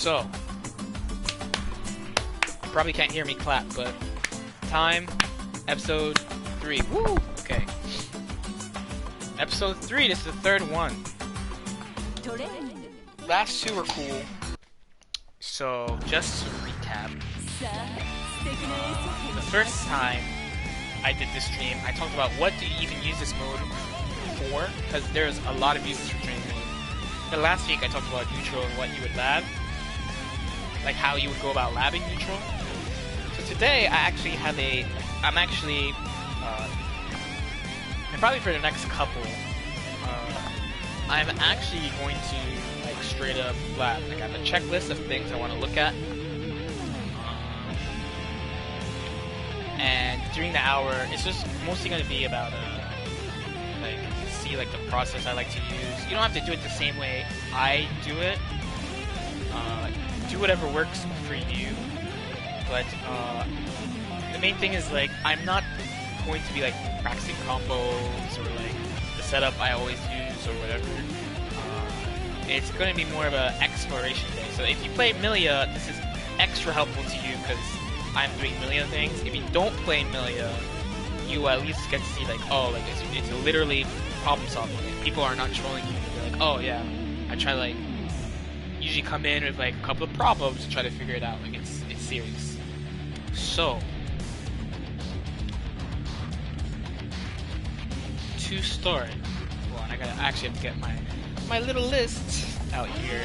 So, you probably can't hear me clap, but time, episode 3. Woo! Okay. Episode 3, this is the third one. Last two were cool. So, just to recap. The first time I did this stream, I talked about what do you even use this mode for, because there's a lot of uses for training mode. And last week I talked about neutral and what you would lab, like how you would go about labbing neutral. So today I actually have and probably for the next couple, I'm actually going to like straight up lab. Like I have a checklist of things I want to look at. And during the hour, it's just mostly going to be about like see like the process I like to use. You don't have to do it the same way I do it. Do whatever works for you. But the main thing is like I'm not going to be like practicing combos or like the setup I always use or whatever. It's going to be more of an exploration day. So if you play Milia, this is extra helpful to you because I'm doing Milia things. If you don't play Milia, you at least get to see like, oh, like it's literally problem solving. Like, people are not trolling you. They're like, oh yeah, I try like usually come in with like a couple of problems to try to figure it out. Like it's serious. So to start, hold on, I actually have to get my little list out here.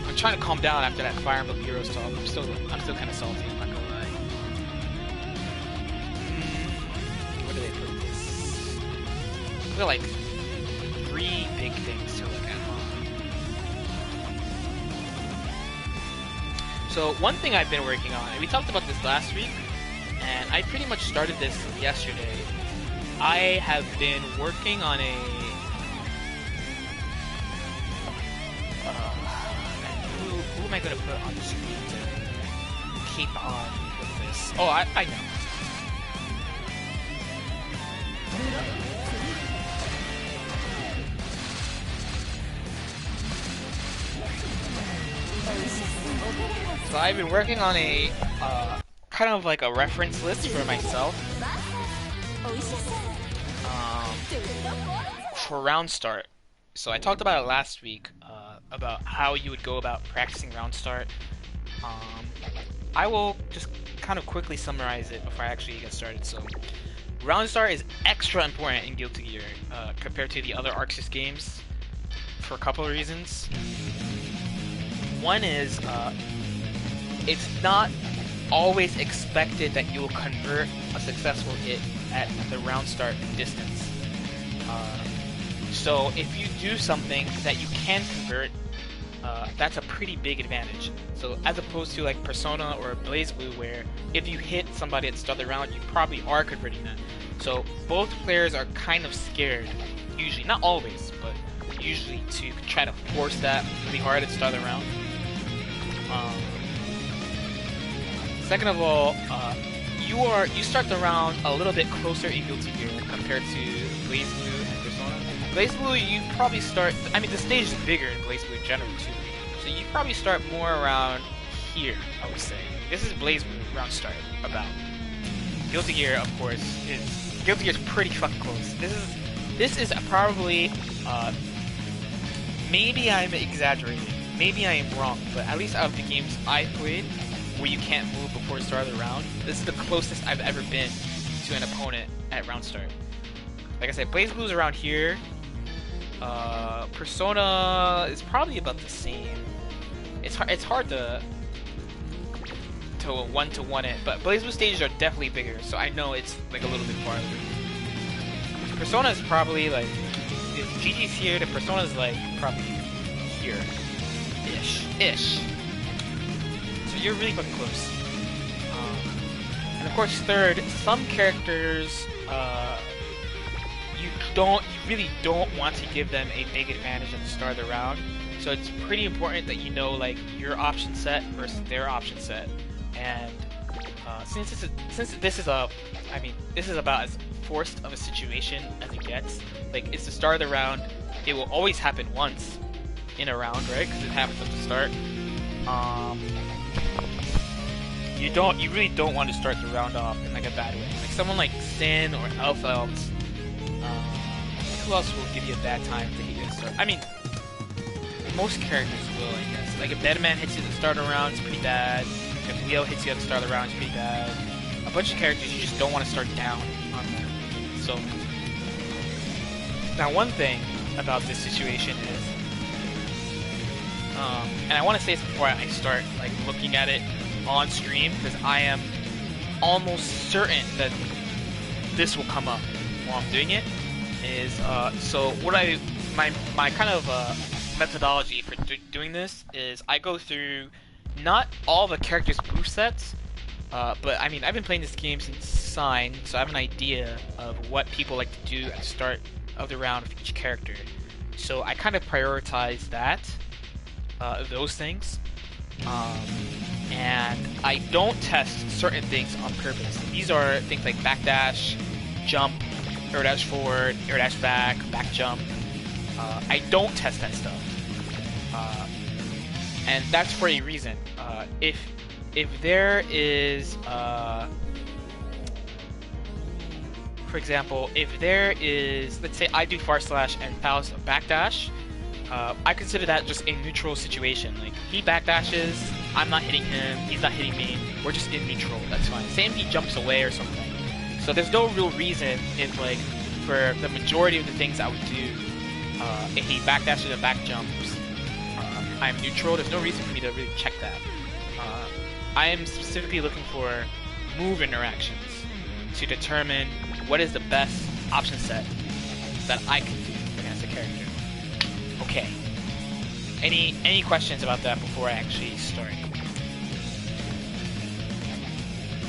I'm trying to calm down after that Fire Emblem Heroes talk. I'm still kind of salty. I'm not gonna lie. Where do they put this? I've got like 3 big things to look at. So one thing I've been working on, and we talked about this last week, and I pretty much started this yesterday. I have been working on a who am I going to put on the screen to keep on with this? Oh, I know. So I've been working on a kind of like a reference list for myself for round start. So I talked about it last week, about how you would go about practicing round start. I will just kind of quickly summarize it before I actually get started. So round start is extra important in Guilty Gear compared to the other ArcSys games for a couple of reasons. One is it's not always expected that you will convert a successful hit at the round start distance. So if you do something that you can convert, that's a pretty big advantage. So as opposed to like Persona or BlazBlue, where if you hit somebody at the start of the round, you probably are converting that. So both players are kind of scared, usually, not always, but usually to try to force that really hard at the start of the round. Second of all, you start the round a little bit closer in Guilty Gear compared to BlazBlue and Persona. BlazBlue, you probably start, I mean the stage is bigger in BlazBlue in general too, so you probably start more around here, I would say. This is BlazBlue round start about. Guilty Gear, of course, Guilty Gear is pretty fucking close. This is probably, maybe I'm exaggerating, maybe I am wrong, but at least out of the games I played, where you can't move before the start of the round, this is the closest I've ever been to an opponent at round start. Like I said, BlazBlue's around here. Persona is probably about the same. It's hard to one-to-one it, but BlazBlue stages are definitely bigger, so I know it's like a little bit farther. Persona is probably like, if GG's here, the Persona's like probably here, ish. So you're really fucking close. And of course, third, some characters you really don't want to give them a big advantage at the start of the round. So it's pretty important that you know like your option set versus their option set. And since this is about as forced of a situation as it gets, like it's the start of the round, it will always happen once in a round, right? Because it happens at the start. um, you really don't want to start the round off in like a bad way. Like someone like Sin or Elphelps, who else will give you a bad time to hit you at the start? I mean, most characters will, I guess. Like if Deadman hits you at the start of the round, it's pretty bad. If Leo hits you at the start of the round, it's pretty bad. A bunch of characters you just don't want to start down on them. So, now one thing about this situation is, and I want to say this before I start like looking at it on stream, because I am almost certain that this will come up while I'm doing it. Is so what my kind of methodology for doing this is I go through not all the characters' boost sets, but I mean I've been playing this game since Sign, so I have an idea of what people like to do at the start of the round of each character. So I kind of prioritize that, those things, and I don't test certain things on purpose. These are things like backdash, jump, air dash forward, air dash back, back jump. I don't test that stuff, and that's for a reason. If there is, for example, if there is, let's say I do far slash and Faust backdash, I consider that just a neutral situation. Like he backdashes, I'm not hitting him, he's not hitting me. We're just in neutral. That's fine. Same if he jumps away or something. So there's no real reason if like for the majority of the things I would do, if he backdashes and back jumps, I'm neutral. There's no reason for me to really check that. I am specifically looking for move interactions to determine what is the best option set that I can do against a character. Okay. Any questions about that before I actually start?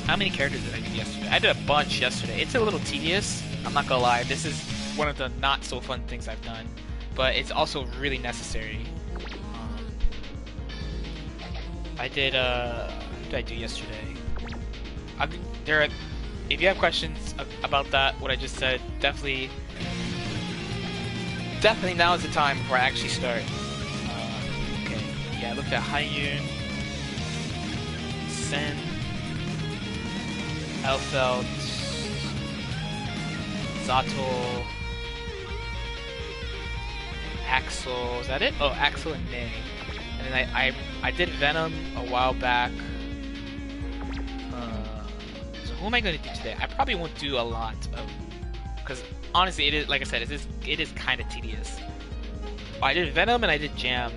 How many characters did I do yesterday? I did a bunch yesterday. It's a little tedious, I'm not gonna lie. This is one of the not so fun things I've done, but it's also really necessary. I did, what did I do yesterday? If you have questions about that, what I just said, definitely now is the time before I actually start. Okay, yeah, I looked at Haiyun, Sen, Elfeld, Zato, Axel, is that it? Oh, Axel and Nay. And then I did Venom a while back. So who am I going to do today? I probably won't do a lot of, because honestly, it is, like I said, it is kind of tedious. I did Venom and I did Jam.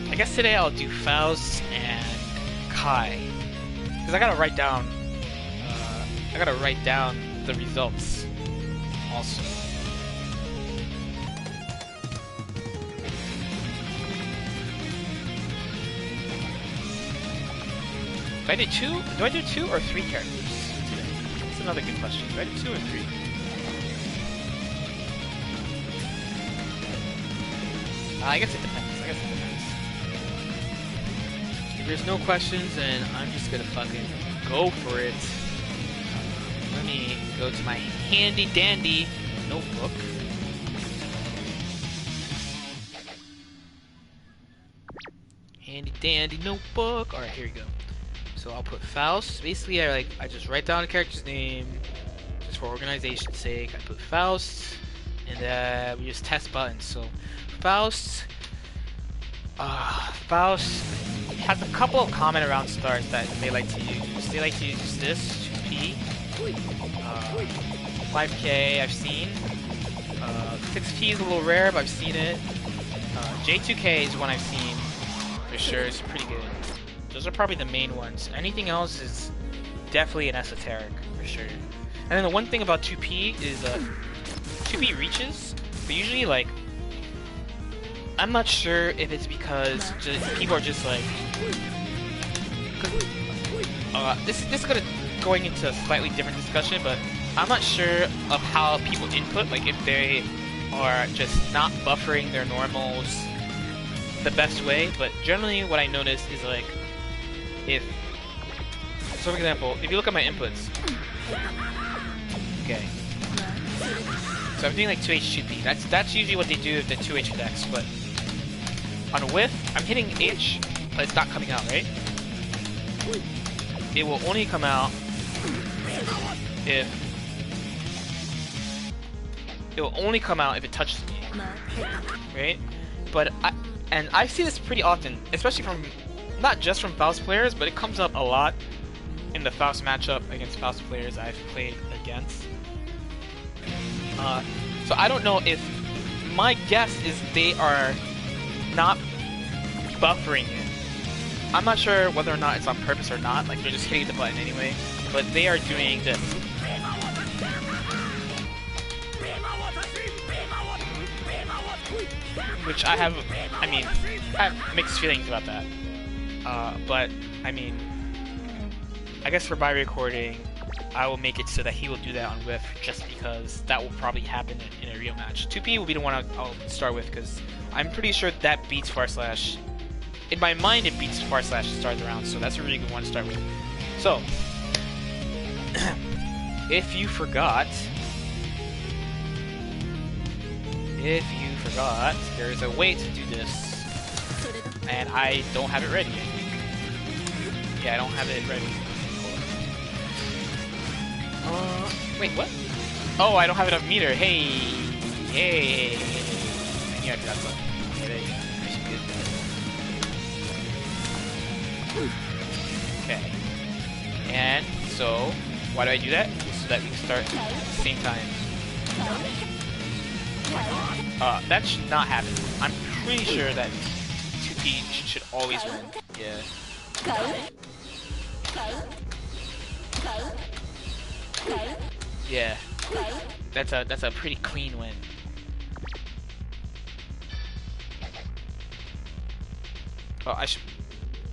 I guess today I'll do Faust and Kai, because I gotta write down the results also. Do I do two or three characters today? That's another good question. Do I do 2 or 3? I guess it depends. If there's no questions, then I'm just gonna fucking go for it. Let me go to my handy dandy notebook. Handy dandy notebook. Alright, here we go. So I'll put Faust. Basically, I just write down a character's name, just for organization's sake. I put Faust, and we just test buttons. So Faust has a couple of common around starts that they like to use. They like to use this 2P, 5K I've seen, 6P is a little rare, but I've seen it. J2K is one I've seen for sure. It's pretty good. Those are probably the main ones. Anything else is definitely an esoteric, for sure. And then the one thing about 2P is 2P reaches, but usually, like, I'm not sure if it's because people are just like... this is going into a slightly different discussion, but I'm not sure of how people input, like if they are just not buffering their normals the best way, but generally what I notice is like, so for example, if you look at my inputs, okay, So I'm doing like 2H 2P. That's usually what they do with the 2H decks, but on a whiff, I'm hitting H, but it's not coming out, right? It will only come out if it touches me, right? But I see this pretty often, especially from not just from Faust players, but it comes up a lot in the Faust matchup against Faust players I've played against. So I don't know if my guess is they are not buffering it. I'm not sure whether or not it's on purpose or not, like they're just hitting the button anyway, but they are doing this. Which I have mixed feelings about that. But, I mean, I guess for my recording, I will make it so that he will do that on Whiff, just because that will probably happen in a real match. 2P will be the one I'll start with, because I'm pretty sure that beats Far Slash. In my mind, it beats Far Slash to start the round, so that's a really good one to start with. So, if you forgot, there's a way to do this, and I don't have it ready. Yeah, I don't have it ready. Wait, what? Oh, I don't have enough meter. Hey! I knew I forgot something. Okay, there you go. I should be good. Okay. And so, why do I do that? So that we can start at the same time. That should not happen. I'm pretty sure that 2P should always win. Yeah. Yeah. That's a pretty clean win. Oh, I should.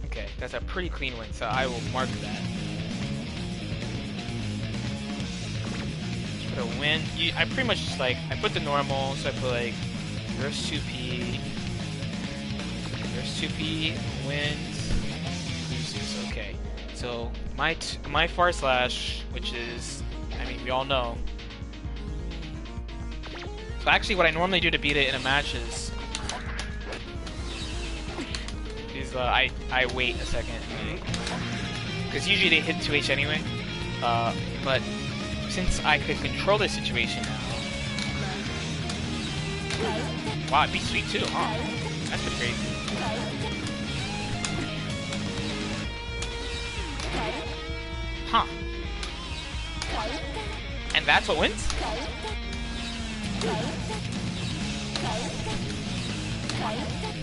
Okay, that's a pretty clean win, so I will mark that. Put a win. I pretty much just like I put the normal, so I put like reverse 2P, wins, loses. Okay, so my Far Slash, which is, I mean, we all know. So actually, what I normally do to beat it in a match is I wait a second, because usually they hit 2H anyway. But since I could control the situation now, wow, it beat Sweet too, huh? That's pretty crazy. Huh? And that's what wins?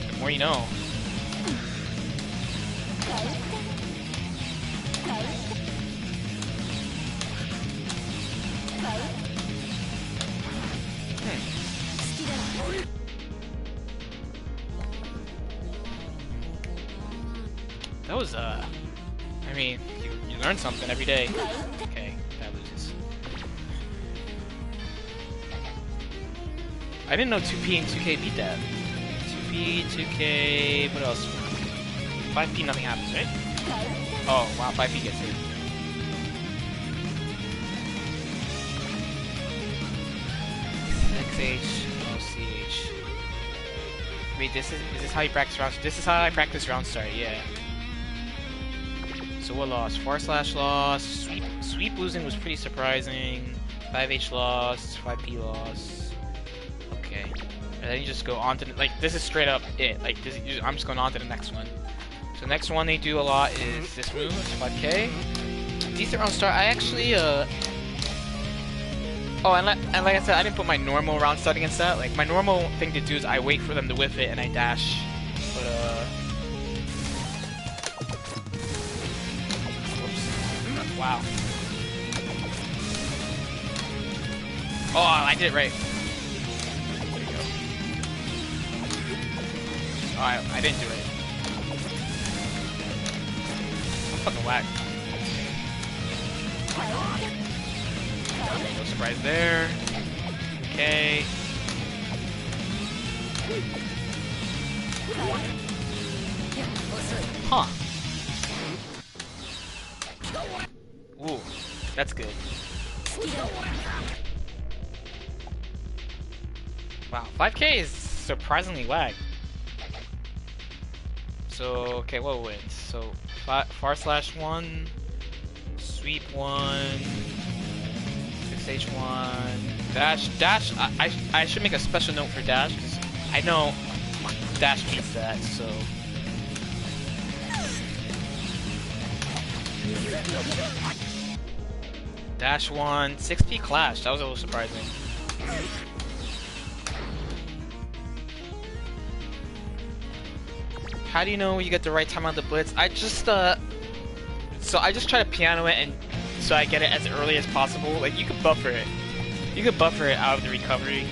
The more you know. That was, I mean, you learn something every day. Okay, that loses. I didn't know 2P and 2K beat that. 2P, 2K, what else? 5P, nothing happens, right? Oh, wow, 5P gets hit. XH, OCH. Wait, is this how you practice round? This is how I practice round start, yeah. So what loss? Far Slash loss. Sweep losing was pretty surprising. 5H loss. 5P loss. Okay. And then you just go on to like this is straight up it. Like this, I'm just going on to the next one. So the next one they do a lot is this move. It's 5K. Decent round start. I actually oh, and like I said, I didn't put my normal round start against that. Like my normal thing to do is I wait for them to whiff it and I dash. But wow. Oh, I did it right. There you go. Oh, I didn't do it. I'm fucking whack. No surprise there. Okay. Huh. Ooh, that's good. Wow, 5K is surprisingly lag. So, okay, what wins? So, far slash 1, sweep 1, 6H1, dash. I should make a special note for dash because I know dash beats that. So, dash 1, 6P clash. That was a little surprising. How do you know you get the right time on the blitz? I just I just try to piano it and so I get it as early as possible. Like you can buffer it. You can buffer it out of the recovery.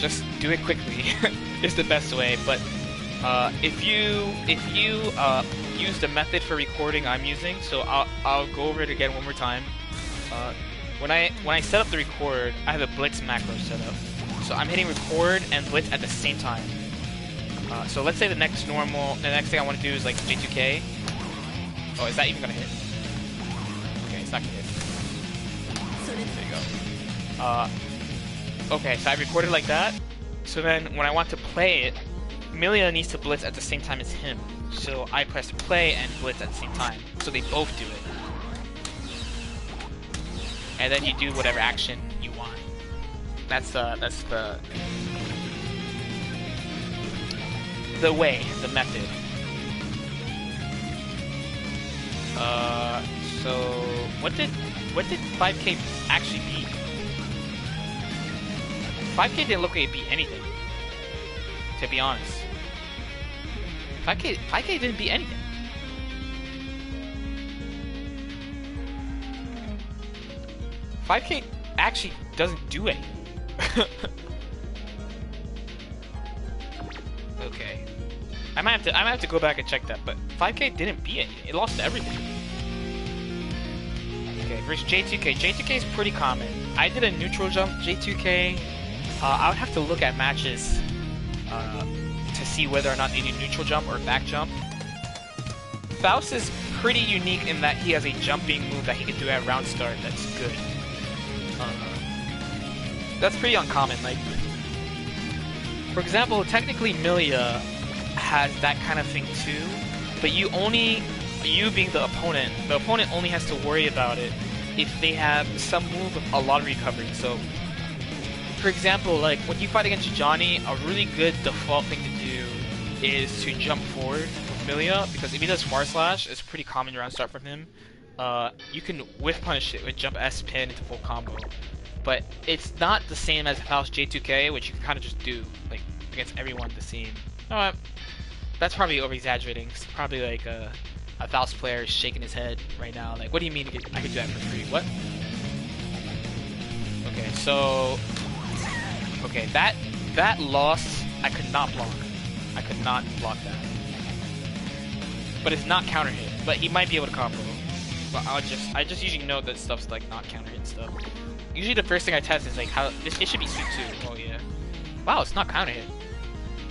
Just do it quickly. Is the best way. But if you use the method for recording I'm using, so I'll go over it again one more time. When I set up the record, I have a blitz macro set up. So I'm hitting record and blitz at the same time. So let's say the next thing I want to do is like J2K. Oh, is that even gonna hit? Okay, it's not gonna hit. There you go. Okay, so I recorded like that. So then when I want to play it, Millia needs to blitz at the same time as him. So I press play and blitz at the same time. So they both do it. And then you do whatever action you want. That's the way, the method. So what did 5K actually beat? 5K didn't look like it beat anything. To be honest. 5K didn't beat anything. "5K actually doesn't do anything." Okay. I might have to go back and check that, but 5K didn't beat anything. It lost everything. Okay, versus J2K. J2K is pretty common. I did a neutral jump J2K. I would have to look at matches to see whether or not they do neutral jump or back jump. Faust is pretty unique in that he has a jumping move that he can do at round start that's good. That's pretty uncommon. Like, for example, technically Millia has that kind of thing too, but you being the opponent only has to worry about it if they have some move with a lot of recovery. So, for example, like when you fight against Johnny, a really good default thing to do is to jump forward with Millia, because if he does Far Slash, it's pretty common round start from him. You can whiff punish it with jump S pin into full combo. But it's not the same as Faust J2K, which you can kind of just do, like, against everyone the same. No, that's probably over-exaggerating. It's probably like a Faust player is shaking his head right now. Like, what do you mean I could do that for free? What? Okay, so... Okay, that loss, I could not block. I could not block that. But it's not counter hit. But he might be able to combo. But I just usually know that stuff's like not counter hit stuff. Usually the first thing I test is like how it should be sweep 2. Oh yeah. Wow, it's not counter hit.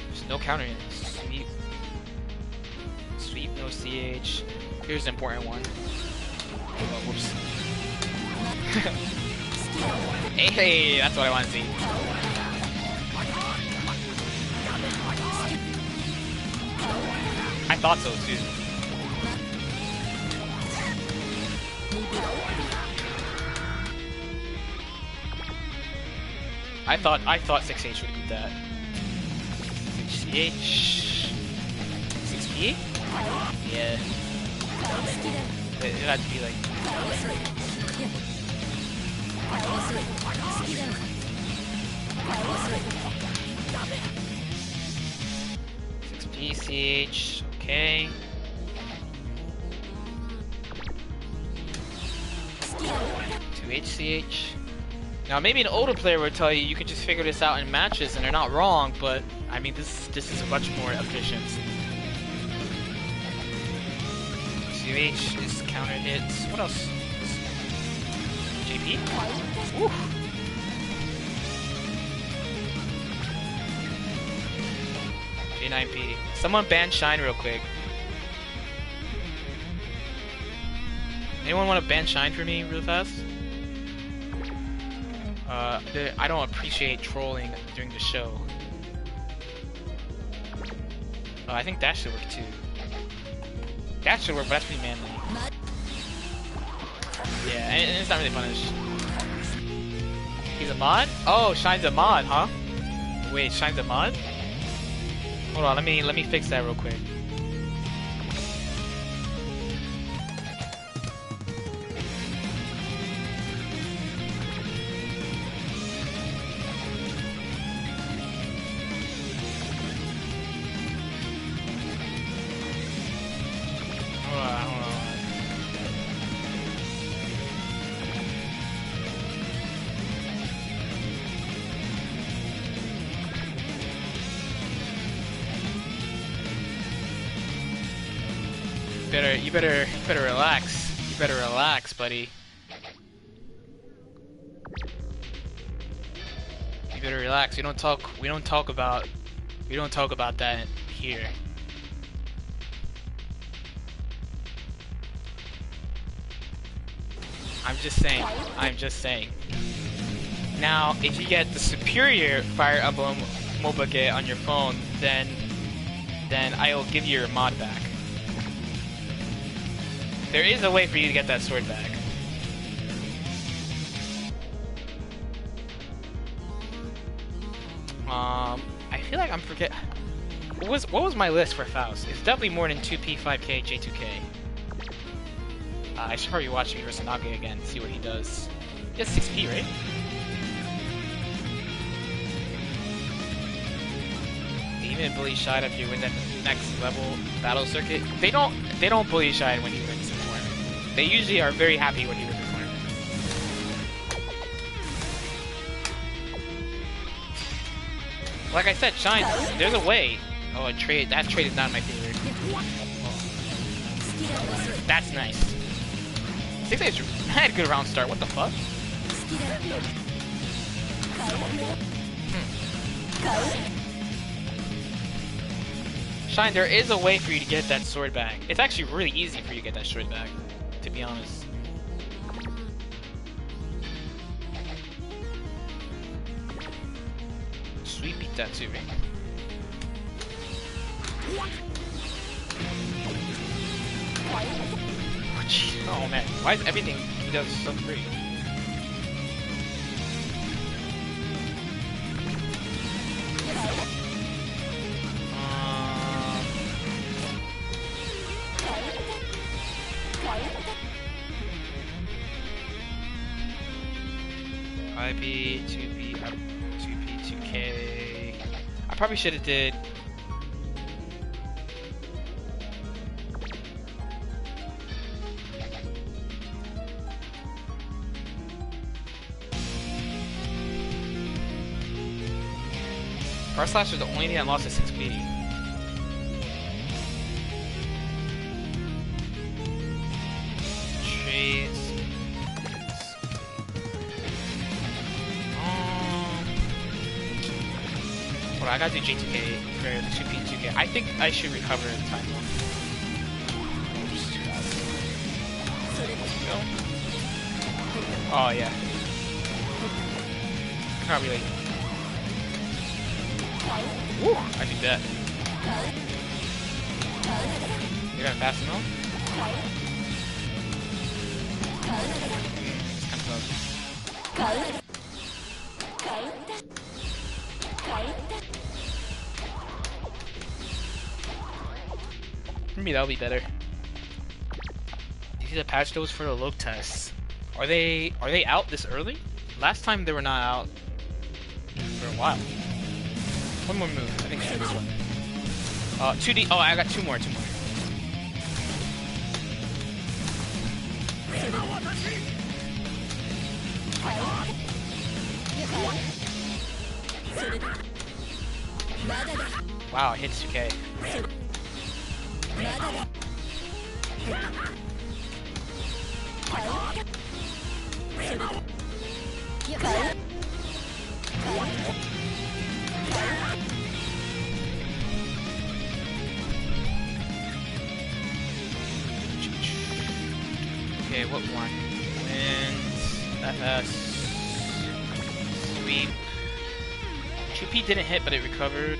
There's no counter hit. Sweep. Sweep, no CH. Here's an important one. Oh, whoops. Hey, that's what I want to see. I thought so too. I thought 6H would beat that. 6H. 6P? Yeah. It had to be like. 6P, CH, okay. 2HCH. Now maybe an older player would tell you can just figure this out in matches, and they're not wrong, but I mean this is much more efficient. 2H is counter hits. What else? JP? Woo. J9P. Someone ban Shine real quick. Anyone want to ban Shine for me real fast? I don't appreciate trolling during the show. I think that should work too. That should work, but that's pretty manly. Yeah, and it's not really fun. He's a mod? Oh, Shine's a mod, huh? Wait, Shine's a mod? Hold on, let me fix that real quick. Hold on. You better relax. You better relax, buddy. You better relax. We don't talk about that here. I'm just saying. Now, if you get the superior Fire Emblem Mobile on your phone, then I will give you your mod back. There is a way for you to get that sword back. I feel like I'm forget. What was my list for Faust? It's definitely more than 2P, 5K, J2K. I should probably watch Ursanage again, see what he does. He has 6P, right? Even bully Shine if you win that next level battle circuit. They don't bully Shine when he wins the tournament. They usually are very happy when he wins the tournament. Like I said, Shine, there's a way. Oh, that trade is not my favorite. Oh. That's nice. 6-8 had a good round start. What the fuck? Shine, there is a way for you to get that sword back. It's actually really easy for you to get that sword back, to be honest. Sweet beat that too, right? Oh man, why is everything he does so free? IB, 2B, 2P, 2K. I probably should have did. Car Slash is the only thing that lost his 6P. Trades. Hold on, I gotta do J2K for the 2P, 2K. I think I should recover in time. Oh yeah. Not really. Woo! I did that. You're gonna fast enough? It's kind of close. Maybe that'll be better. You see the patch notes for the load tests. Are they out this early? Last time they were not out for a while. One more move. I think I should this one. 2D. Oh, I got two more. Wow, it hits 2K. Okay, what one? Wins. FS. sweep. 2P didn't hit, but it recovered.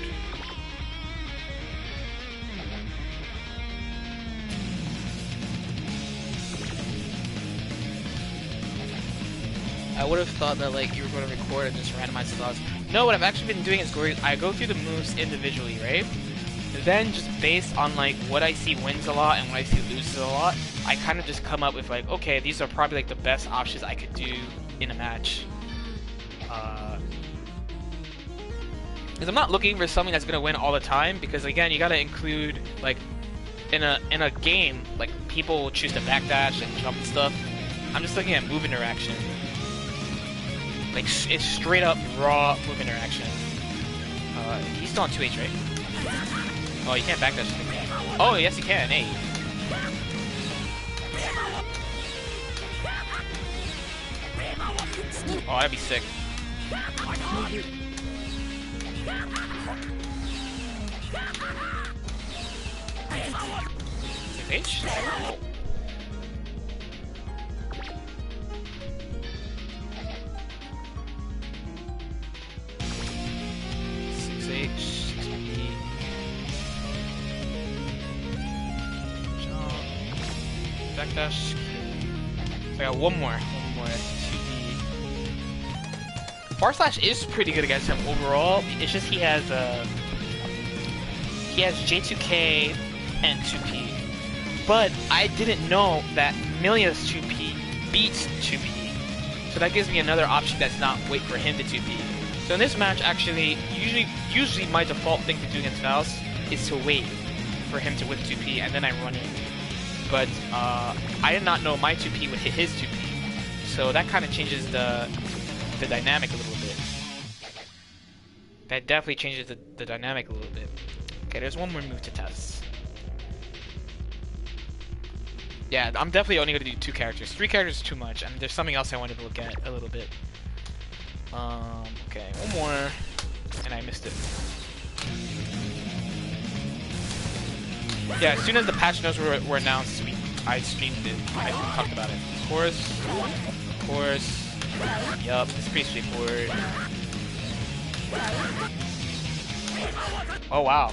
I would have thought that like you were going to record and just randomize the thoughts. No, what I've actually been doing is I go through the moves individually, right? Then just based on like what I see wins a lot and what I see loses a lot, I kind of just come up with like, okay, these are probably like the best options I could do in a match. Because I'm not looking for something that's gonna win all the time. Because again, you gotta include like in a game, like people will choose to backdash and jump and stuff. I'm just looking at move interaction. Like it's straight up raw move interaction. He's still on 2H, right? Oh, you can't backdash. Oh, yes, you can. Hey. Oh, that'd be sick. 6H? 6H, 6P. Jump. Backdash. So I got one more. 2P. Far Slash is pretty good against him overall. It's just he has J2K and 2P. But I didn't know that Milia's 2P beats 2P. So that gives me another option that's not wait for him to 2P. So in this match, actually, usually my default thing to do against Faust is to wait for him to whip 2P and then I run in. But I did not know my 2P would hit his 2P. So that kind of changes the dynamic a little bit. That definitely changes the dynamic a little bit. Okay, there's one more move to test. Yeah, I'm definitely only going to do 2 characters. 3 characters is too much, and there's something else I wanted to look at a little bit. Okay, one more, and I missed it. Yeah, as soon as the patch notes were announced, I streamed it. I talked about it. Of course. Yup, it's pretty straightforward. Oh wow.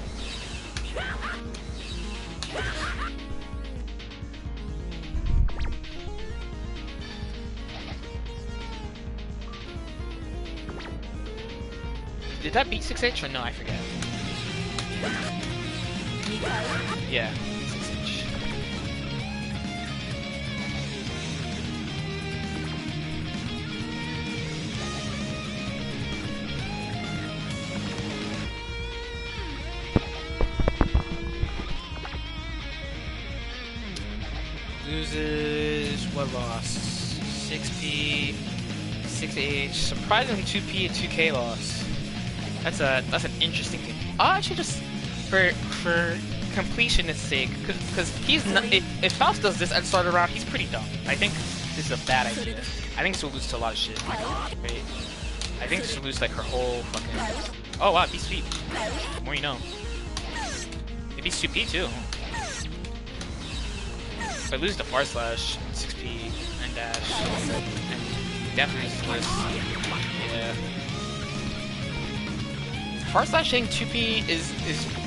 Did that beat 6H or no? I forget. Yeah, 6H. Loses, what loss? 6P, 6H, surprisingly 2P and 2K loss. That's an interesting thing. I should just for completionist sake, because he's not. If Faust does this at the start of the round, he's pretty dumb. I think this is a bad idea. I think this will lose to a lot of shit. Right? I think this will lose like her whole fucking. Oh wow, be sweet. The more you know. Maybe 2P too. If I lose to Far Slash, 6P, and dash, and definitely lose this. Yeah. Far Slashing 2P is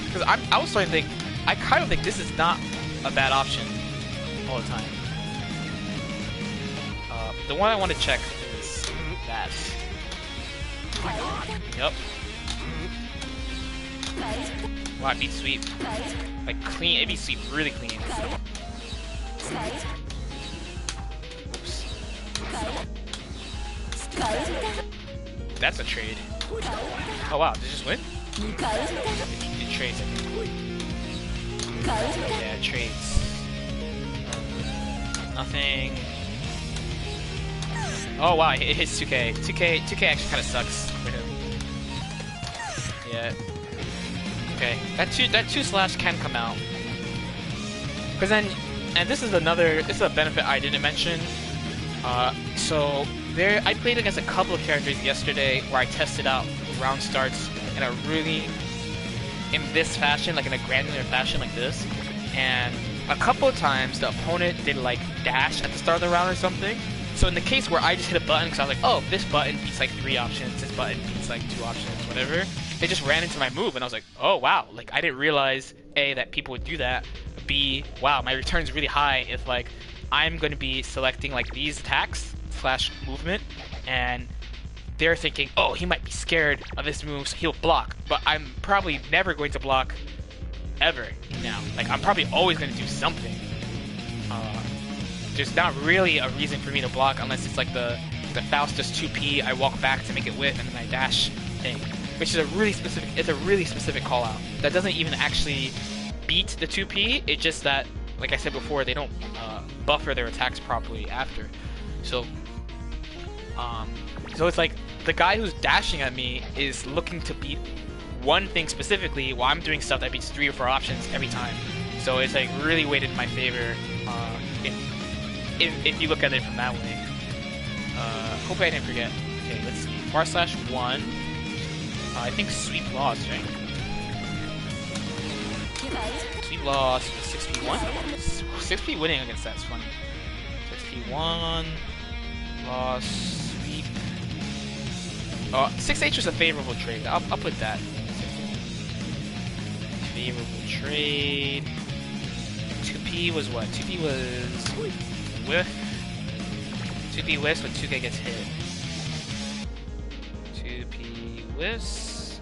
because I was starting to think I kind of think this is not a bad option all the time. The one I want to check is that. Yep. Wow, it beat sweep. Like clean, it beat sweep really clean. Oops. That's a trade. Oh wow, did it just win? It trades, I think. Yeah, it trades. Nothing. Oh wow, it hits 2K. 2K actually kind of sucks for him. Yeah. Okay, that 2 slash can come out. Cause then, and this is a benefit I didn't mention. So I played against a couple of characters yesterday where I tested out round starts in a really, in this fashion, like in a granular fashion like this. And a couple of times the opponent did like dash at the start of the round or something. So in the case where I just hit a button because I was like, oh, this button beats like 3 options, this button beats like 2 options, whatever, it just ran into my move, and I was like, oh wow, like I didn't realize A, that people would do that, B, wow, my return's really high if like I'm going to be selecting like these attacks slash movement, and they're thinking, oh, he might be scared of this move, so he'll block, but I'm probably never going to block ever now. Like I'm probably always going to do something. There's not really a reason for me to block unless it's like the Faustus 2P, I walk back to make it whiff, and then I dash thing, which is a really specific call out. That doesn't even actually beat the 2P, it's just that, like I said before, they don't buffer their attacks properly after. So it's like the guy who's dashing at me is looking to beat one thing specifically while I'm doing stuff that beats 3 or 4 options every time. So it's like really weighted in my favor if you look at it from that way. Hope I didn't forget. Okay, let's see. /1. I think sweep lost, right? Sweep lost. 6p1? 6p winning against that's funny. 6p1. Lost. Sweep. 6h was a favorable trade. I'll put that. Favorable trade. 2p was what? 2p was whiff. 2p whiffs, but 2k gets hit. 2p whiffs.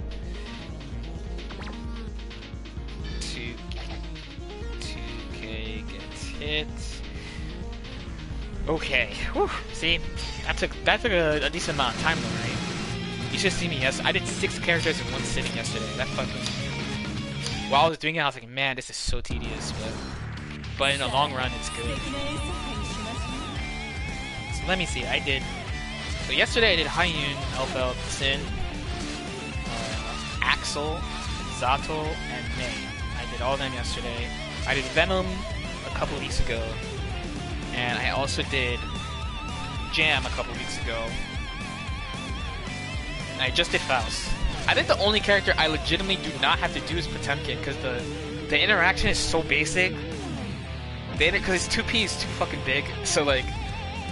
2k gets hit. Okay. Whew. See, that took a decent amount of time though, right? You should see me. Yes, I did 6 characters in one sitting yesterday. That fucking. While I was doing it, I was like, man, this is so tedious. But in the long run, it's good. So let me see. So yesterday I did Haiyun, Elfeld, Sin, Axel, Zato, and Mei. I did all of them yesterday. I did Venom a couple weeks ago, and I also did Jam a couple weeks ago. And I just did Faust. I think the only character I legitimately do not have to do is Potemkin, because the interaction is so basic. Because his 2P is too fucking big, so like,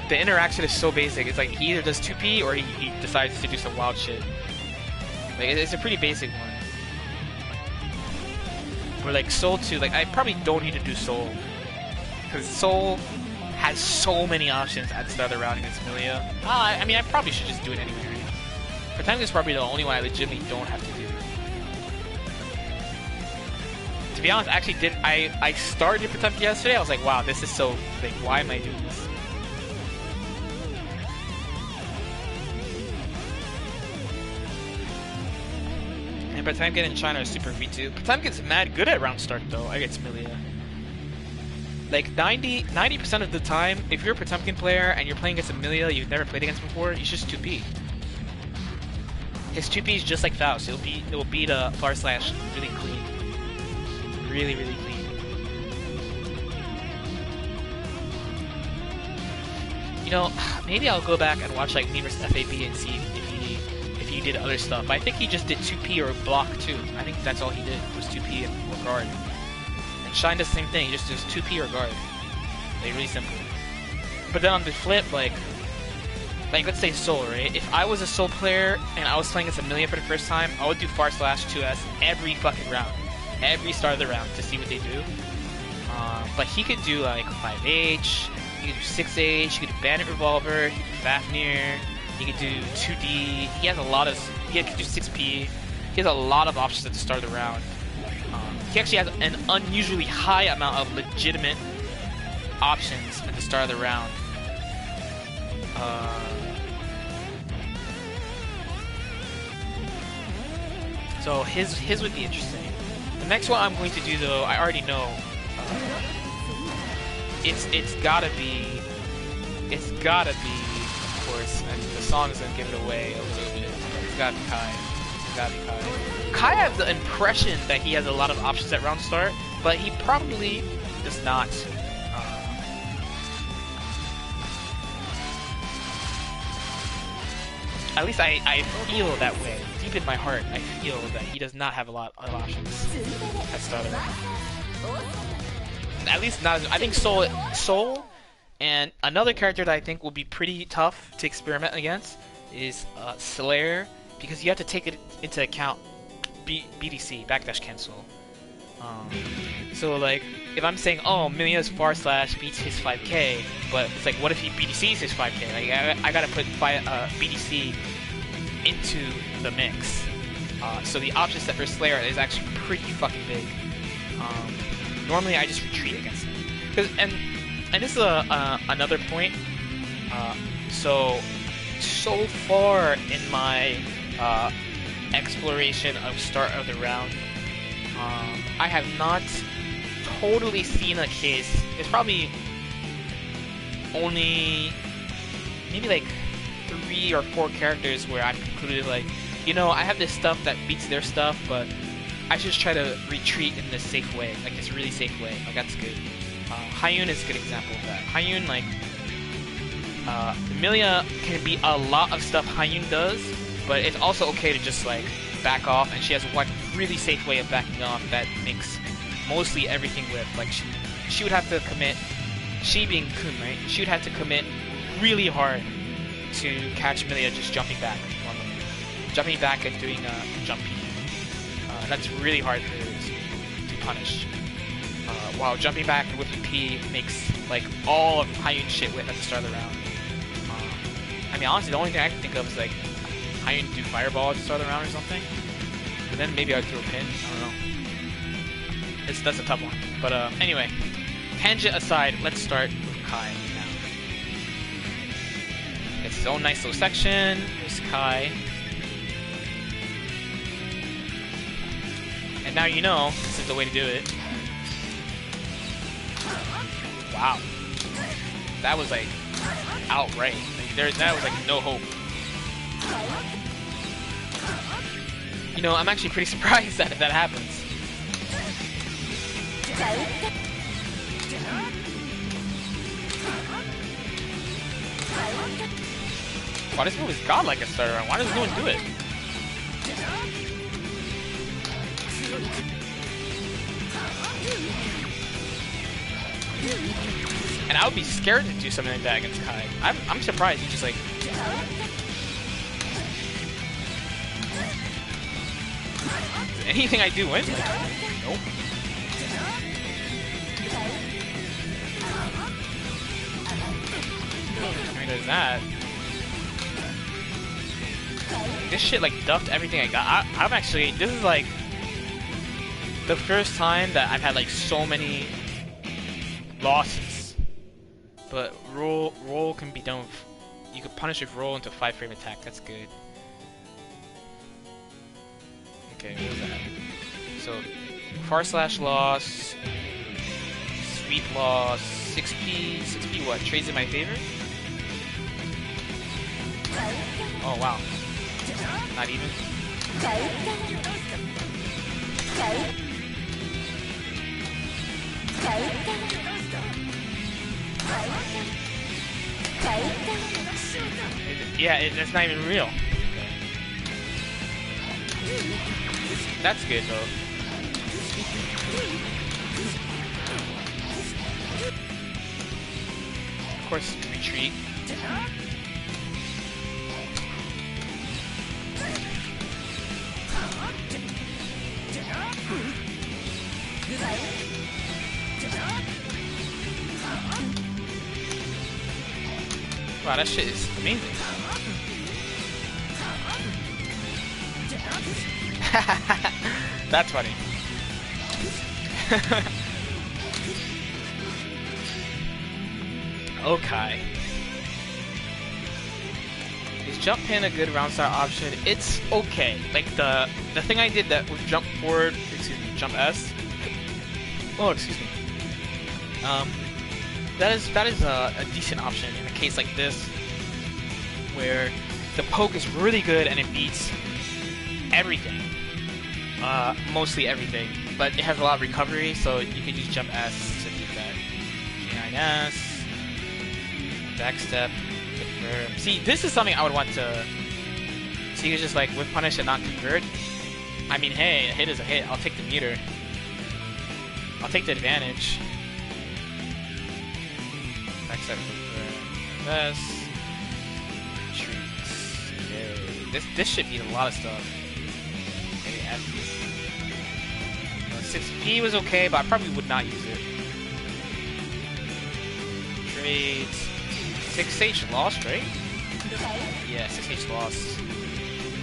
the interaction is so basic. It's like he either does 2P or he decides to do some wild shit. Like, it's a pretty basic one. Where like Soul 2, like I probably don't need to do Soul, because Soul has so many options at the start of the round against Milia. I mean, I probably should just do it anyway. Potemkin is probably the only one I legitimately don't have to do. To be honest, I actually did. I started Potemkin yesterday. I was like, wow, this is so like, why am I doing this? And Potemkin in China is super V2. Potemkin's mad good at round start though against Milia. Like 90% of the time, if you're a Potemkin player and you're playing against a Milia you've never played against before, you just 2P. His 2P is just like Faust. It will beat a far slash really clean. Really, really clean. You know, maybe I'll go back and watch like me vs FAB and see if he did other stuff. But I think he just did 2P or block too. I think that's all he did was 2P or guard. And Shine does the same thing. He just does 2P or guard. Like really simple. But then on the flip, like let's say Soul, right? If I was a Soul player and I was playing against a Milia for the first time, I would do far slash 2S every fucking round. Every start of the round to see what they do. But he could do like 5H, he could do 6H, he could do Bandit Revolver, he could do Fafnir, he could do 2D, he could do 6P, he has a lot of options at the start of the round. He actually has an unusually high amount of legitimate options at the start of the round. So his would be interesting. The next one I'm going to do though, I already know. It's gotta be, of course, and the song is gonna give it away a little bit. It's gotta be Kai. It's gotta be Kai. Kai has the impression that he has a lot of options at round start, but he probably does not. At least I feel that way. Deep in my heart, I feel that he does not have a lot of options at start of it. At least not. I think Soul And another character that I think will be pretty tough to experiment against is Slayer, because you have to take it into account BDC, backdash cancel. Um, so like, if I'm saying, oh, Milia's far slash beats his 5k, but it's like, what if he BDCs his 5k? Like, I gotta put BDC into the mix. So the option set for Slayer is actually pretty fucking big. Normally I just retreat against it. And this is another point. So far in my exploration of start of the round, I have not totally seen a case. There's probably only maybe like 3 or 4 characters where I've concluded like, you know, I have this stuff that beats their stuff, but I should just try to retreat in this safe way, like this really safe way. Like that's good. Hyun is a good example of that. Hyun, like, Emilia can be a lot of stuff Hyun does, but it's also okay to just like back off, and she has one really safe way of backing off that makes mostly everything live. Like she would have to commit, she being Kun, right? She would have to commit really hard to catch Emilia just jumping back normally. Jumping back and doing a jump P. That's really hard to punish. While jumping back and whipping P makes like all of Hyun's shit whip at the start of the round. I mean, honestly, the only thing I can think of is like Hyun do fireball at the start of the round or something. But then maybe I'd throw a pin. I don't know. That's a tough one. But anyway, tangent aside, let's start with Kai now. It's his own nice little section. Here's Kai. And now you know this is the way to do it. Wow. That was like outright. Like, that was like no hope. You know, I'm actually pretty surprised that that happens. Wow, this move is godlike at starter round. Why does no one do it? And I would be scared to do something like that against Kai. I'm surprised he just like... Anything I do win? Like, nope. I mean, there's that. This shit like duffed everything I got. I'm actually... This is like... the first time that I've had like so many losses. But roll can be done with, you could punish with roll into 5-frame attack. That's good. Okay, what was that? So far slash loss, sweep loss, 6p what? Trades in my favor? Oh wow. Not even. Yeah, that's not even real. That's good though. Of course, retreat. Wow, that shit is amazing. That's funny. Okay. Is jump pin a good round start option? It's okay. Like the thing I did that with jump forward, excuse me, jump S. Oh, excuse me. That is a decent option in a case like this, where the poke is really good and it beats everything. Mostly everything, but it has a lot of recovery, so you could use jump S to do that. G9S, backstep, confirm. See, this is something I would want to. So you could just like whip punish and not convert. I mean, hey, a hit is a hit. I'll take the meter. I'll take the advantage. Except for this. Treats. Okay. This should beat a lot of stuff. Okay, F. 6P was okay, but I probably would not use it. Trades. 6H lost, right? Yeah, 6H lost.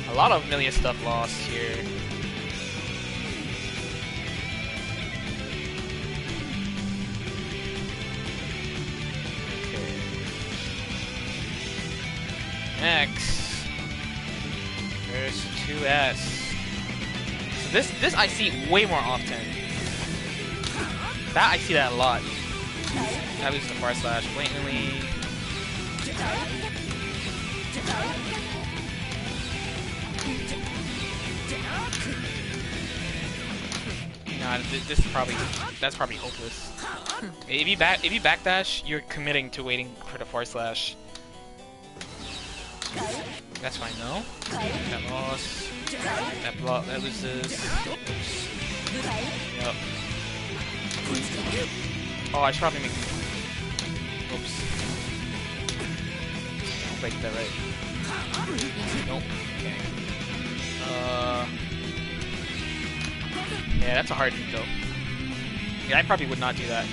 A lot of million stuff lost here. Okay. Next. There's 2S. This I see way more often. That I see that a lot. I lose the far slash blatantly. Nah, this is that's probably hopeless. If you backdash, you're committing to waiting for the far slash. That's fine, no? That loss. That loses. Oops. Yep. Oh, I should probably make. Oops. I'll break that right. Nope. Okay. Yeah, that's a hard beat though. Yeah, I probably would not do that.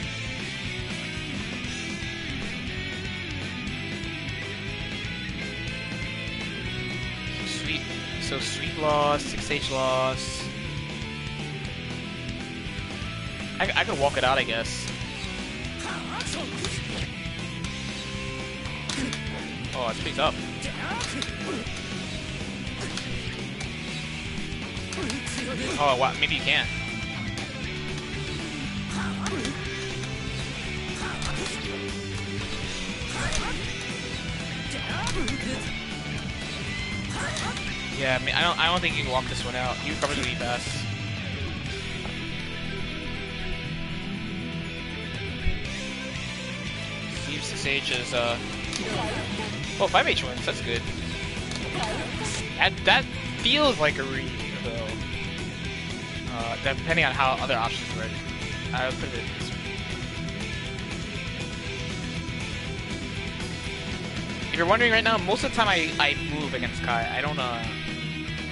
So sweep loss, 6H loss. I could walk it out, I guess. Oh, it's picked up. Oh, wow, maybe you can. Yeah, I mean, I don't think you can walk this one out. You would probably be best. Steve 6H is oh, 5H wins. That's good. That feels like a read though. Depending on how other options work. I would put it this way. If you're wondering right now, most of the time I move against Kai.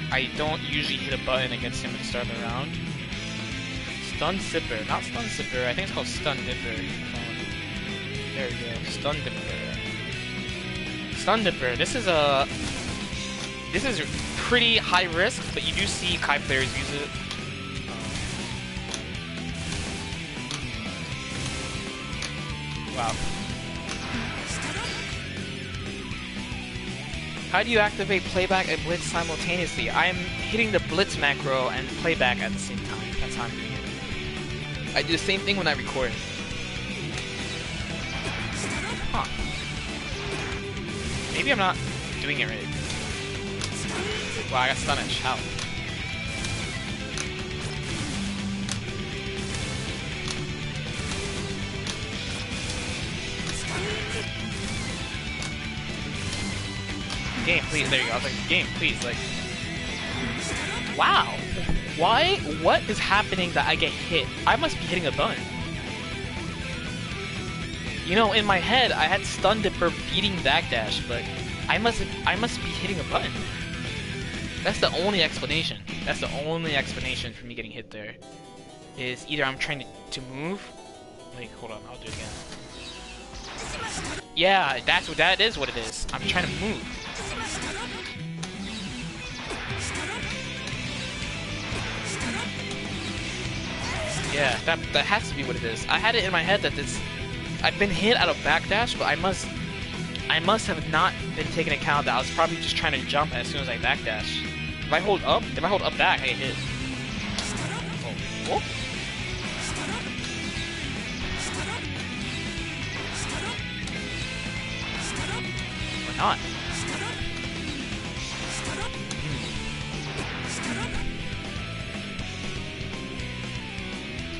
I don't usually hit a button against him at the start of the round. Stun Zipper, not Stun Zipper. I think it's called Stun Dipper. There we go, Stun Dipper. Stun Dipper. This is pretty high risk, but you do see Kai players use it. Wow. How do you activate playback and blitz simultaneously? I am hitting the blitz macro and playback at the same time. That's how I'm doing it. I do the same thing when I record. Huh. Maybe I'm not doing it right. Wow, I got stun edge. How? Game, please. There you go. I was like, game, please. Like, wow. Why? What is happening that I get hit? I must be hitting a button. You know, in my head, I had Stun Dipper beating backdash, but I must be hitting a button. That's the only explanation. That's the only explanation for me getting hit there. Is either I'm trying to move. Like, hold on, I'll do it again. Yeah, that is what it is. I'm trying to move. Yeah, that has to be what it is. I had it in my head that I've been hit out of backdash, but I must have not been taking account that I was probably just trying to jump as soon as I backdash. If I hold up back, I get hit. Oh. Or not.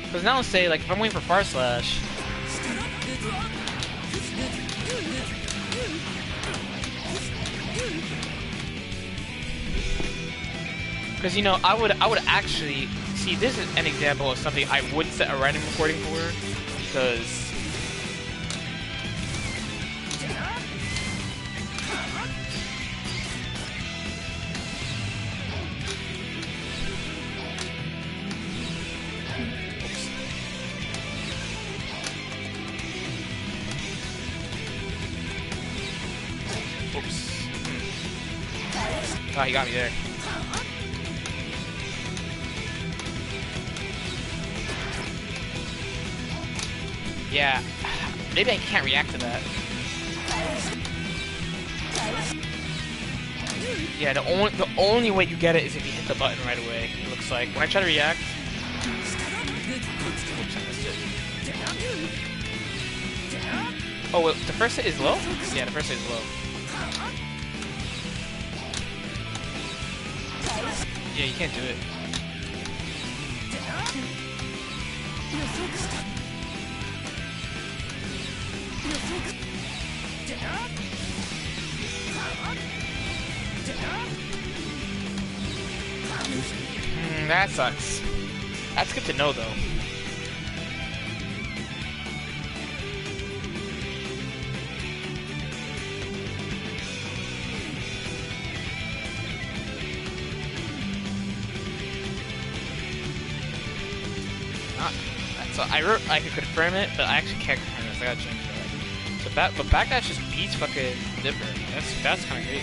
Because now say, like, if I'm waiting for far slash. Because, you know, I would actually see, this is an example of something I would set a random recording for, because Oh, he got me there. Yeah, maybe I can't react to that. Yeah, the only way you get it is if you hit the button right away. It looks like when I try to react. Oops, I missed it. Oh, well, the first hit is low? Yeah, the first hit is low. Yeah, you can't do it. That sucks. That's good to know, though. So I could confirm it, but I actually can't confirm this. I gotta change that. So but backdash just beats fucking Dipper. That's kind of crazy.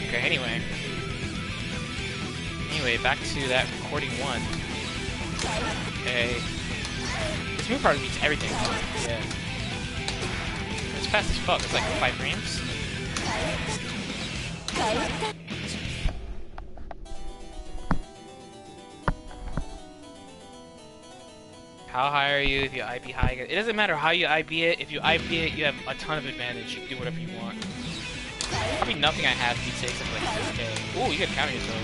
Okay, anyway, back to that recording one. Okay, this move probably beats everything. Yeah, it's fast as fuck. It's like 5 frames. How high are you if you IB high? It doesn't matter how you IB it. If you IB it, you have a ton of advantage. You can do whatever you want. Probably nothing I have beats it except like 6K. Ooh, you can counter yourself.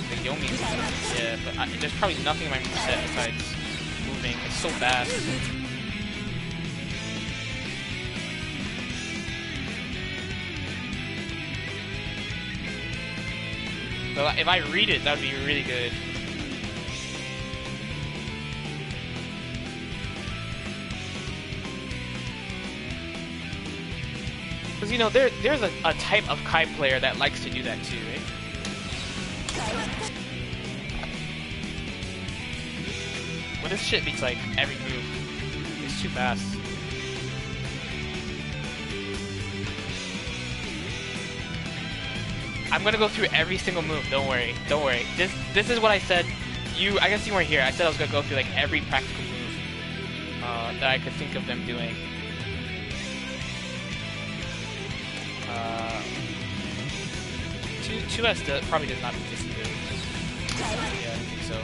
The Yomi move. Yeah, but there's probably nothing in my moveset besides moving. It's so fast. So if I read it, that would be really good. Because, you know, there's a type of Kai player that likes to do that too, right? Well, this shit beats like every move. It's too fast. I'm gonna go through every single move. Don't worry. Don't worry. This is what I said. I guess you weren't here. I said I was gonna go through like every practical move that I could think of them doing. 2S probably does not do this either. Yeah, I don't think so.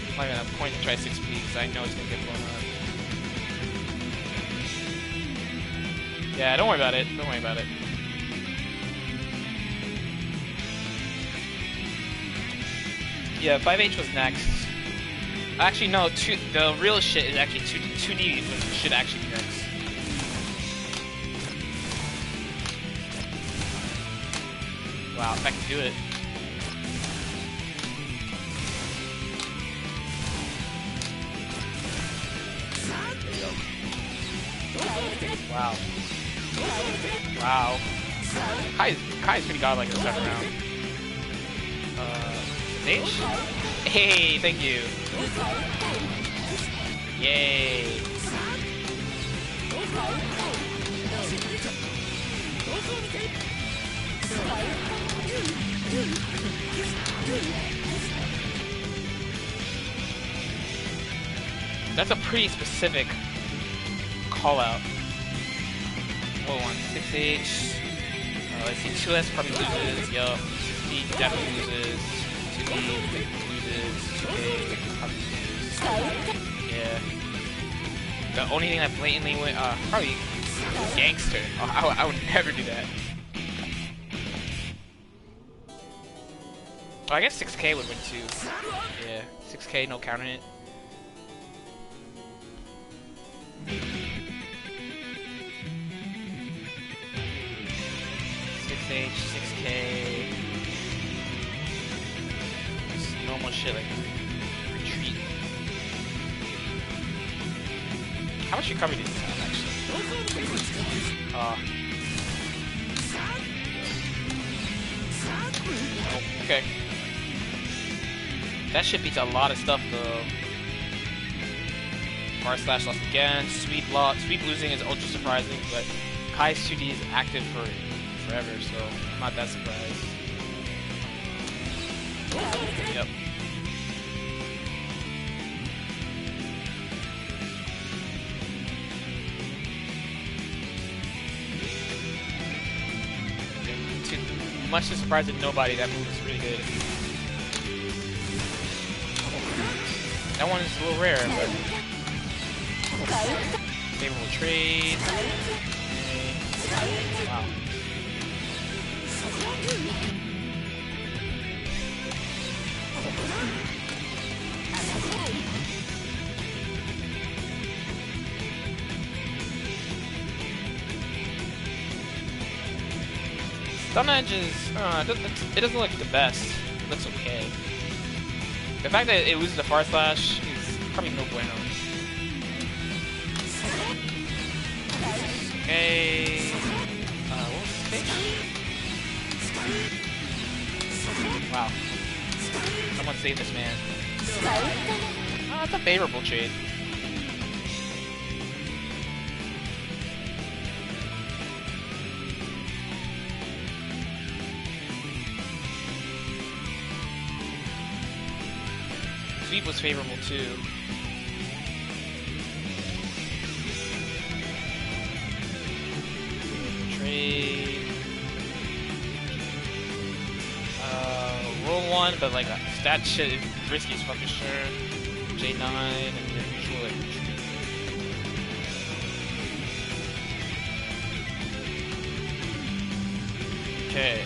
I'm not even gonna point to try 6P because I know it's gonna get blown up. Yeah, don't worry about it. Don't worry about it. Yeah, 5H was next. Actually, no. The real shit is actually 2D should actually be next. Wow, if I can do it. Wow. Wow. Kai's pretty godlike in the second round. H? Hey, thank you. Yay. That's a pretty specific call out. What one? 6H. Let's see, 2S probably loses. Yo, 6P definitely loses. 2D loses. 2K probably loses. Yeah. The only thing that blatantly went, probably Gangster. Oh, I would never do that. Oh, I guess 6K would win too. Yeah, 6K, no countering it. H, 6K, just normal shit like retreat. How much recovery did this have actually? Oh, okay. That shit beats a lot of stuff though. Far slash lost again. Sweep losing is ultra surprising, but Kai's 2D is active for forever, so I'm not that surprised. Yep. Much to the surprise of nobody, that move is really good. That one is a little rare, but favorable trade. Okay. Wow. Stun Edge is, it doesn't look the best. It looks okay. The fact that it loses the Far Slash is probably no bueno. Okay. What was this thing? Wow. Someone save this man. That's a favorable trade. Sweep was favorable too. Trade. Roll one, but like that shit is risky as fuck for sure. J9 and then usual like retreat. Okay.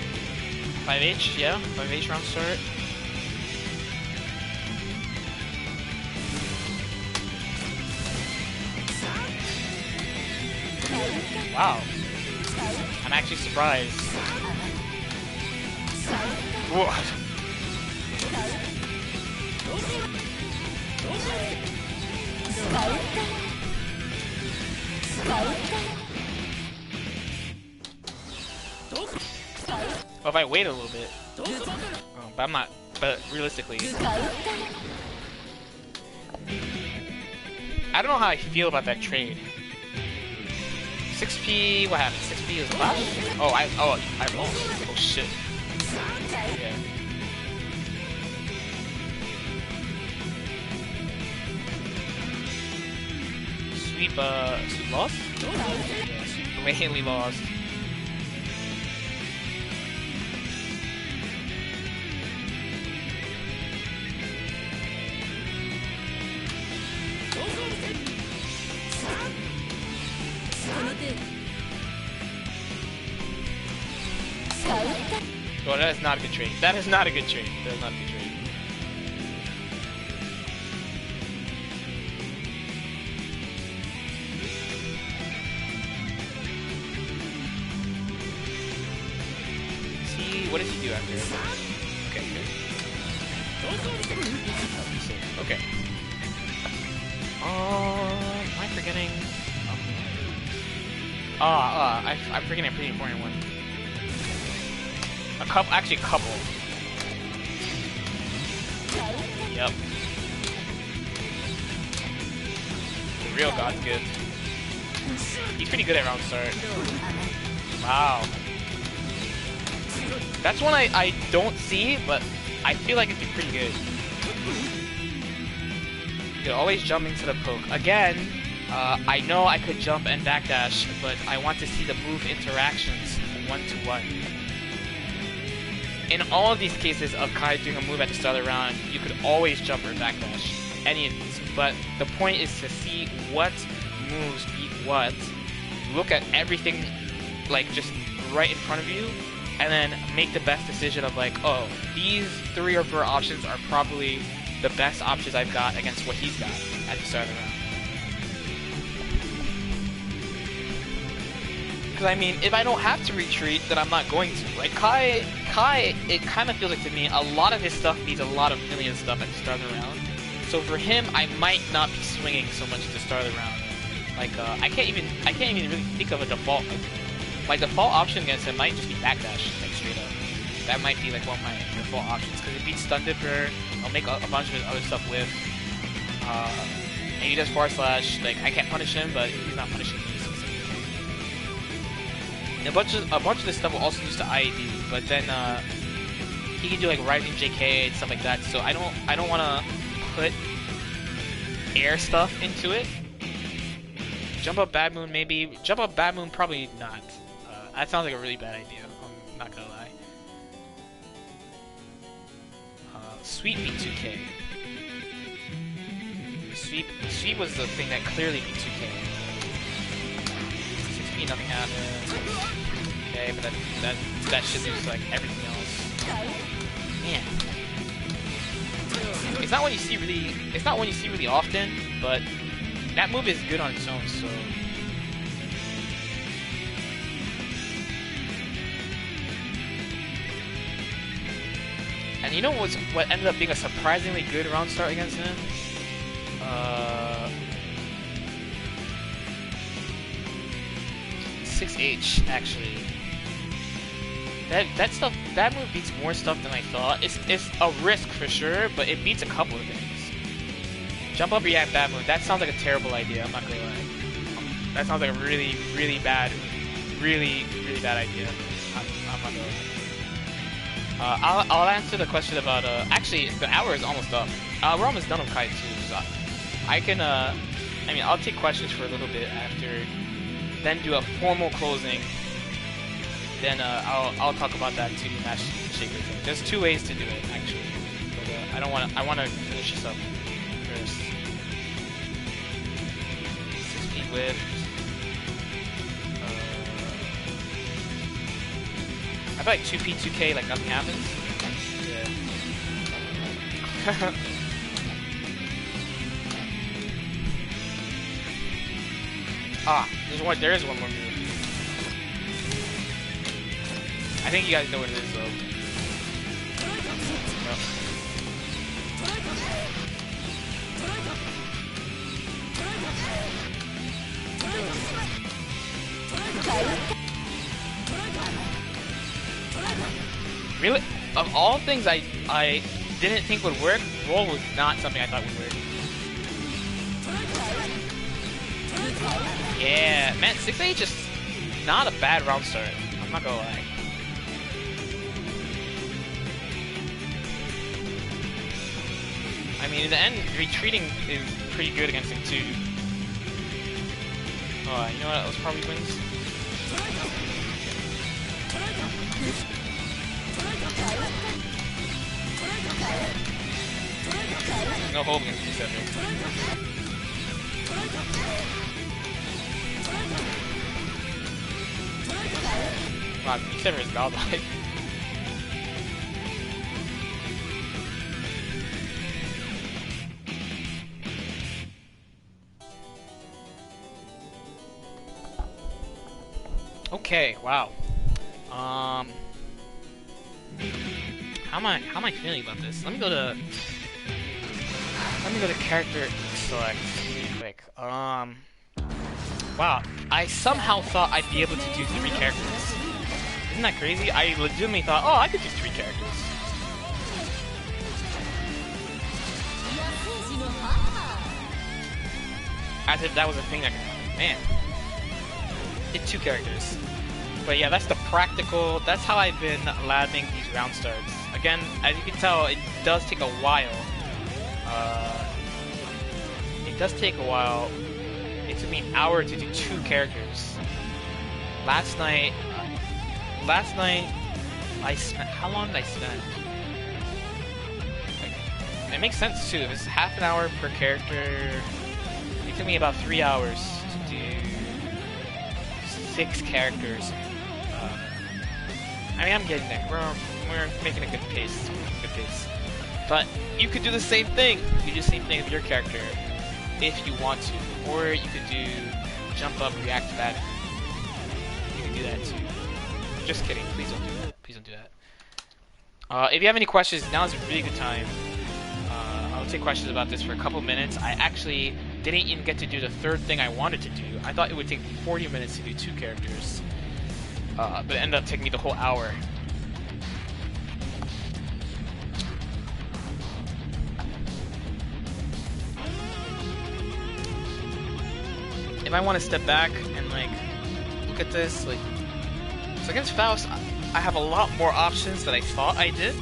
5H, yeah, 5H round start. Wow. I'm actually surprised. What? Well, if I wait a little bit. Oh, but I'm not. But realistically. I don't know how I feel about that trade. 6P, what happened? 6P is flash? Oh, I lost. Oh shit. Yeah. Sweep lost? Yeah, Sweep mainly lost. Well, that is not a good trade. That is not a good trade. That is not a good trade. See, what does he do after? Okay, good. Okay. Am I forgetting? I'm forgetting a pretty important one. Actually a couple. Yep. The real God's Gift. He's pretty good at round start. Wow. That's one I don't see, but I feel like it'd be pretty good. You're always jumping to the poke. Again, I know I could jump and backdash, but I want to see the move interactions one-to-one. In all of these cases of Kai doing a move at the start of the round, you could always jump or backdash. Any of these. But the point is to see what moves beat what. Look at everything like just right in front of you, and then make the best decision of like, oh, these 3 or 4 options are probably the best options I've got against what he's got at the start of the round. Because I mean, if I don't have to retreat, then I'm not going to. Like Kai, it kind of feels like to me, a lot of his stuff needs a lot of million stuff at the start of the round. So for him, I might not be swinging so much at the start of the round. Like I can't even really think of a default. Like, my default option against him might just be backdash, like straight up. That might be like one of my default options because it beats Stun Dipper. I'll make a bunch of his other stuff with. And he does forward slash. Like I can't punish him, but he's not punishing me. And a bunch of this stuff will also use the IAD, but then he can do like Rising JK and stuff like that. So I don't want to put air stuff into it. Jump up Bad Moon maybe. Jump up Bad Moon probably not. That sounds like a really bad idea. I'm not gonna lie. Sweep beat 2K. Sweep was the thing that clearly beat 2K. 6P, nothing happened. Okay, but that shit loses like everything else. Man. It's not one you see really often, but that move is good on its own, so. And you know what ended up being a surprisingly good round start against him? 6H actually. That move beats more stuff than I thought. It's a risk for sure, but it beats a couple of things. Jump up react Bad Moon. That sounds like a terrible idea. I'm not gonna lie. That sounds like a really bad idea. I'm not gonna lie. I'll answer the question about actually the hour is almost up. We're almost done with Kai too, so I can I mean I'll take questions for a little bit after, then do a formal closing. Then I'll talk about that 2D Match Shaker thing. There's two ways to do it actually, but I want to finish this up first. 6P lift. I feel like 2P 2K like nothing happens. Yeah. There is one more move. I think you guys know what it is though. Really? Of all things I didn't think would work, roll was not something I thought would work. Yeah, man, 6H is not a bad round start. I'm not gonna lie. I mean, in the end, retreating is pretty good against him too. Oh, you know what else probably wins? No hope against P7. Wow, P7 is godlike. Okay, wow. How am I feeling about this? Let me go to character select really quick. Wow, I somehow thought I'd be able to do 3 characters. Isn't that crazy? I legitimately thought, oh, I could do 3 characters. As if that was a thing that could happen. Man. Hit 2 characters. But yeah, that's the practical, that's how I've been labbing these round starts. Again, as you can tell, it does take a while. It took me an hour to do 2 characters. Last night, I spent, how long did I spend? It makes sense too, if it's half an hour per character, it took me about 3 hours to do 6 characters. I mean, I'm getting there. We're making a good pace. But you could do the same thing. You could do the same thing with your character if you want to, or you could do jump up, react to that. You can do that too. Just kidding. Please don't do that. Please don't do that. If you have any questions, now is a really good time. I'll take questions about this for a couple minutes. I actually didn't even get to do the 3rd thing I wanted to do. I thought it would take 40 minutes to do 2 characters. But it ended up taking me the whole hour. I want to step back and like look at this, like, so against Faust, I have a lot more options than I thought I did.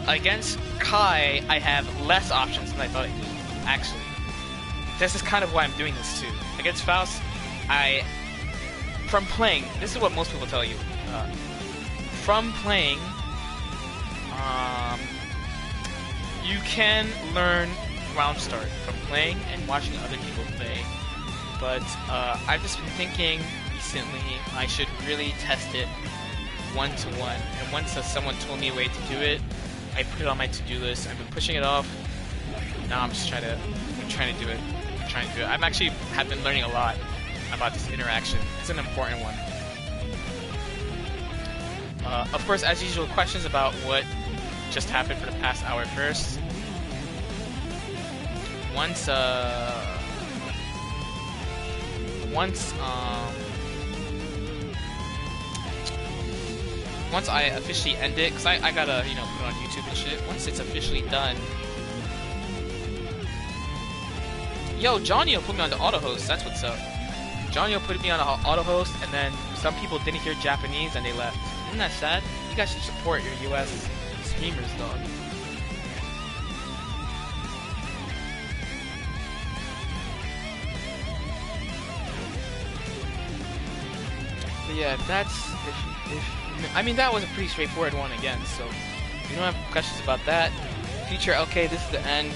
Against Kai, I have less options than I thought I did, actually. This is kind of why I'm doing this too. Against Faust, from playing, this is what most people tell you. From playing, you can learn round start from playing and watching other people play. But I've just been thinking recently I should really test it one-to-one. And once someone told me a way to do it, I put it on my to-do list. I've been pushing it off. Now I'm just trying to do it. I've actually have been learning a lot about this interaction. It's an important one. Of course, as usual, questions about what just happened for the past hour first. Once I officially end it, because I gotta, put it on YouTube and shit. Once it's officially done. Yo, Johnny put me on the auto host. That's what's up. Johnny put me on the auto host, and then some people didn't hear Japanese and they left. Isn't that sad? You guys should support your US streamers, dog. But yeah, I mean, that was a pretty straightforward one again, so if you don't have questions about that, future, okay, this is the end.